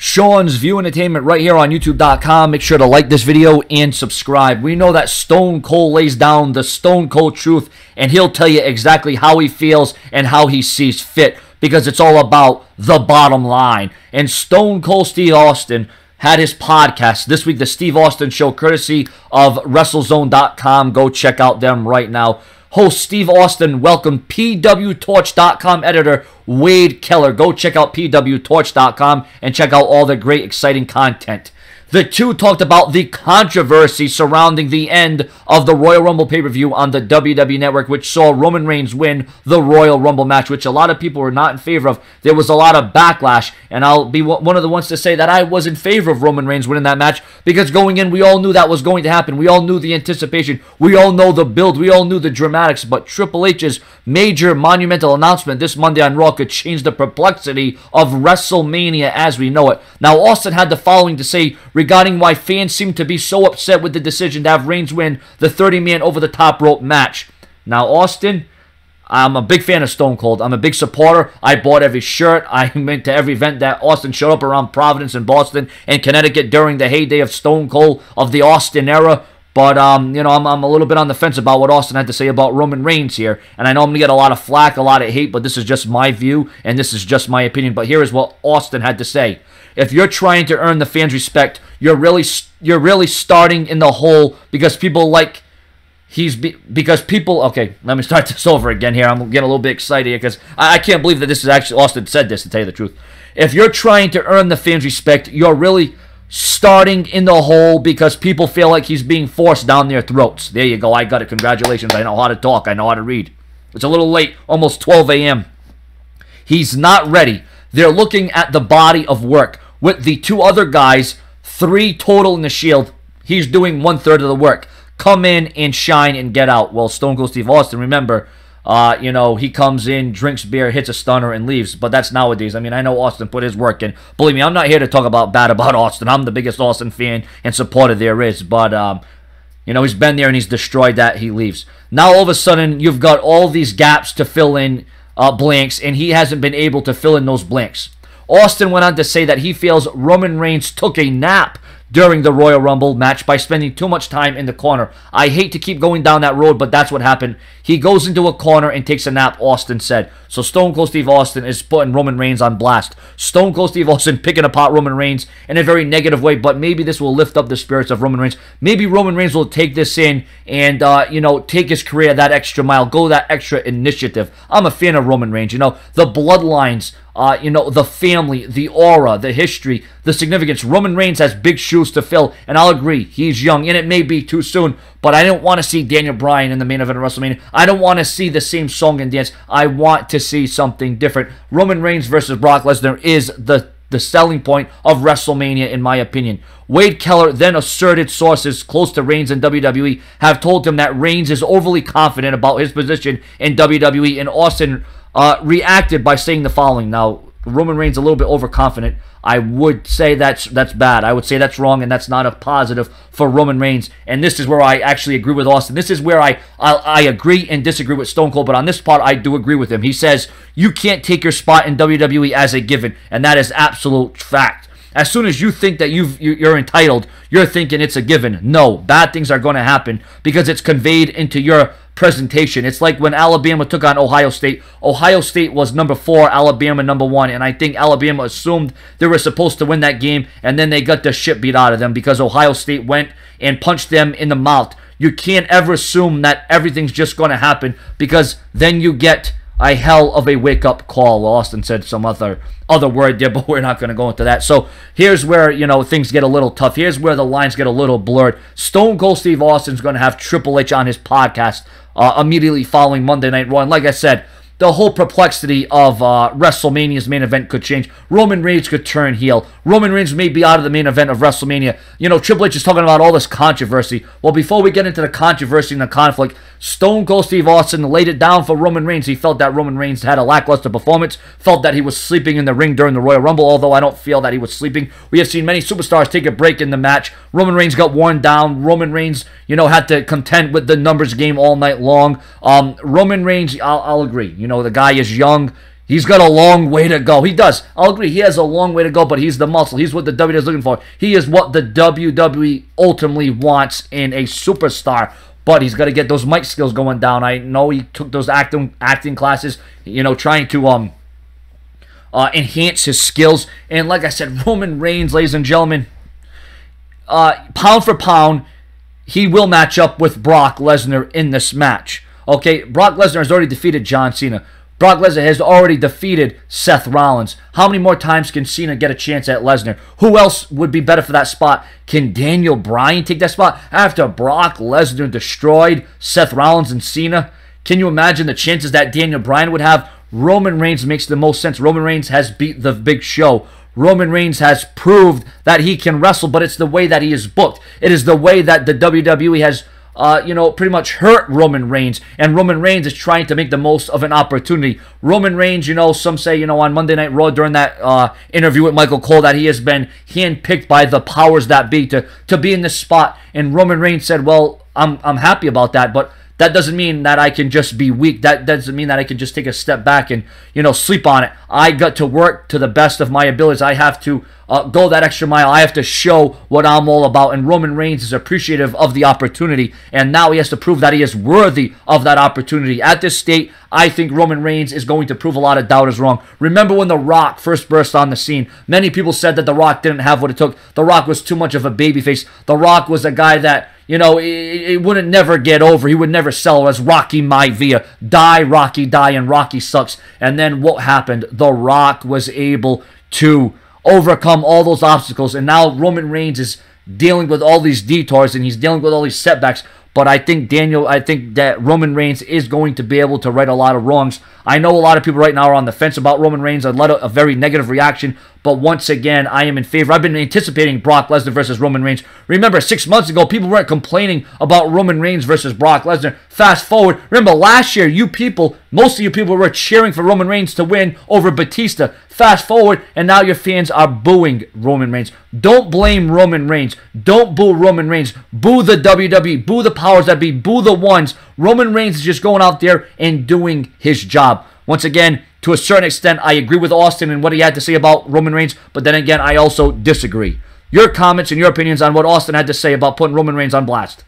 Sean's View Entertainment right here on YouTube.com. Make sure to like this video and subscribe. We know that Stone Cold lays down the Stone Cold truth, and he'll tell you exactly how he feels and how he sees fit, because it's all about the bottom line. And Stone Cold Steve Austin had his podcast this week, the Steve Austin Show, courtesy of WrestleZone.com. Go check out them right now. Host Steve Austin welcomed PWTorch.com editor Wade Keller. Go check out PWTorch.com and check out all the great, exciting content. The two talked about the controversy surrounding the end of the Royal Rumble pay-per-view on the WWE Network, which saw Roman Reigns win the Royal Rumble match, which a lot of people were not in favor of. There was a lot of backlash, and I'll be one of the ones to say that I was in favor of Roman Reigns winning that match, because going in, we all knew that was going to happen. We all knew the anticipation. We all know the build. We all knew the dramatics, but Triple H's major monumental announcement this Monday on Raw could change the perplexity of WrestleMania as we know it. Now, Austin had the following to say regarding why fans seem to be so upset with the decision to have Reigns win the 30-man over-the-top rope match. Now, Austin, I'm a big fan of Stone Cold. I'm a big supporter. I bought every shirt. I went to every event that Austin showed up around Providence and Boston and Connecticut during the heyday of Stone Cold, of the Austin era. But, you know, I'm a little bit on the fence about what Austin had to say about Roman Reigns here. And I know I'm going to get a lot of flack, a lot of hate, but this is just my view, and this is just my opinion. But here is what Austin had to say. If you're trying to earn the fans' respect, you're really starting in the hole, because people like okay, let me start this over again here. I'm getting a little bit excited here, because I can't believe that this is actually Austin said this, to tell you the truth. If you're trying to earn the fans' respect, you're really starting in the hole, because people feel like he's being forced down their throats. There you go. I got it. Congratulations. I know how to talk. I know how to read. It's a little late, almost 12 a.m. He's not ready. They're looking at the body of work. With the two other guys, 3 total in the Shield, he's doing 1/3 of the work. Come in and shine and get out. Well, Stone Cold Steve Austin, remember, you know, he comes in, drinks beer, hits a stunner, and leaves. But that's nowadays. I mean, I know Austin put his work in. Believe me, I'm not here to talk bad about Austin. I'm the biggest Austin fan and supporter there is. But, you know, he's been there and he's destroyed that. He leaves. Now, all of a sudden, you've got all these gaps to fill in, blanks, and he hasn't been able to fill in those blanks. Austin went on to say that he feels Roman Reigns took a nap during the Royal Rumble match by spending too much time in the corner. I hate to keep going down that road, but that's what happened. He goes into a corner and takes a nap, Austin said. So Stone Cold Steve Austin is putting Roman Reigns on blast. Stone Cold Steve Austin picking apart Roman Reigns in a very negative way, but maybe this will lift up the spirits of Roman Reigns. Maybe Roman Reigns will take this in and, you know, take his career that extra mile, go that extra initiative. I'm a fan of Roman Reigns. You know, the bloodlines, you know, the family, the aura, the history, the significance. Roman Reigns has big shoes to fill, and I'll agree, he's young, and it may be too soon, but I don't want to see Daniel Bryan in the main event of WrestleMania. I don't want to see the same song and dance. I want to see something different. Roman Reigns versus Brock Lesnar is the selling point of WrestleMania, in my opinion. Wade Keller then asserted sources close to Reigns and WWE have told him that Reigns is overly confident about his position in WWE, and Austin reacted by saying the following. Now, Roman Reigns a little bit overconfident. I would say that's bad. I would say that's wrong, and that's not a positive for Roman Reigns. And this is where I actually agree with Austin. This is where I agree and disagree with Stone Cold, but on this part, I do agree with him. He says, you can't take your spot in WWE as a given, and that is absolute fact. As soon as you think that you're entitled, you're thinking it's a given. No, bad things are going to happen because it's conveyed into your presentation. It's like when Alabama took on Ohio State. Ohio State was number 4, Alabama number 1, and I think Alabama assumed they were supposed to win that game, and then they got the shit beat out of them because Ohio State went and punched them in the mouth. You can't ever assume that everything's just going to happen, because then you get a hell of a wake-up call. Austin said some other word there, but we're not going to go into that. So here's where, you know, things get a little tough. Here's where the lines get a little blurred. Stone Cold Steve Austin's going to have Triple H on his podcast immediately following Monday Night Raw. And like I said, the whole perplexity of WrestleMania's main event could change. Roman Reigns could turn heel. Roman Reigns may be out of the main event of WrestleMania. You know, Triple H is talking about all this controversy. Well, before we get into the controversy and the conflict, Stone Cold Steve Austin laid it down for Roman Reigns. He felt that Roman Reigns had a lackluster performance, felt that he was sleeping in the ring during the Royal Rumble, although I don't feel that he was sleeping. We have seen many superstars take a break in the match. Roman Reigns got worn down. Roman Reigns, you know, had to contend with the numbers game all night long. Roman Reigns, I'll agree. You know, the guy is young. He's got a long way to go. He does. I'll agree. He has a long way to go, but he's the muscle. He's what the WWE is looking for. He is what the WWE ultimately wants in a superstar. But he's got to get those mic skills going down. I know he took those acting classes, trying to enhance his skills. And like I said, Roman Reigns, ladies and gentlemen, pound for pound, he will match up with Brock Lesnar in this match. Okay, Brock Lesnar has already defeated John Cena. Brock Lesnar has already defeated Seth Rollins. How many more times can Cena get a chance at Lesnar? Who else would be better for that spot? Can Daniel Bryan take that spot after Brock Lesnar destroyed Seth Rollins and Cena? Can you imagine the chances that Daniel Bryan would have? Roman Reigns makes the most sense. Roman Reigns has beat the Big Show. Roman Reigns has proved that he can wrestle, but it's the way that he is booked. It is the way that the WWE has pretty much hurt Roman Reigns, and Roman Reigns is trying to make the most of an opportunity. Roman Reigns, some say, on Monday Night Raw during that interview with Michael Cole that he has been handpicked by the powers that be to be in this spot, and Roman Reigns said, well, I'm happy about that, but that doesn't mean that I can just be weak. That doesn't mean that I can just take a step back and, sleep on it. I got to work to the best of my abilities. I have to go that extra mile. I have to show what I'm all about. And Roman Reigns is appreciative of the opportunity. And now he has to prove that he is worthy of that opportunity. At this state, I think Roman Reigns is going to prove a lot of doubters wrong. Remember when The Rock first burst on the scene? Many people said that The Rock didn't have what it took. The Rock was too much of a babyface. The Rock was a guy that, it wouldn't never get over. He would never sell as Rocky Maivia. Die, Rocky, die, and Rocky sucks. And then what happened? The Rock was able to overcome all those obstacles. And now Roman Reigns is dealing with all these detours and he's dealing with all these setbacks. But I think that Roman Reigns is going to be able to right a lot of wrongs. I know a lot of people right now are on the fence about Roman Reigns. A very negative reaction. But once again, I am in favor. I've been anticipating Brock Lesnar versus Roman Reigns. Remember, 6 months ago, people weren't complaining about Roman Reigns versus Brock Lesnar. Fast forward. Remember, last year, most of you people were cheering for Roman Reigns to win over Batista. Fast forward, and now your fans are booing Roman Reigns. Don't blame Roman Reigns. Don't boo Roman Reigns. Boo the WWE. Boo the powers that be. Boo the ones. Roman Reigns is just going out there and doing his job. Once again, to a certain extent, I agree with Austin and what he had to say about Roman Reigns, but then again, I also disagree. Your comments and your opinions on what Austin had to say about putting Roman Reigns on blast.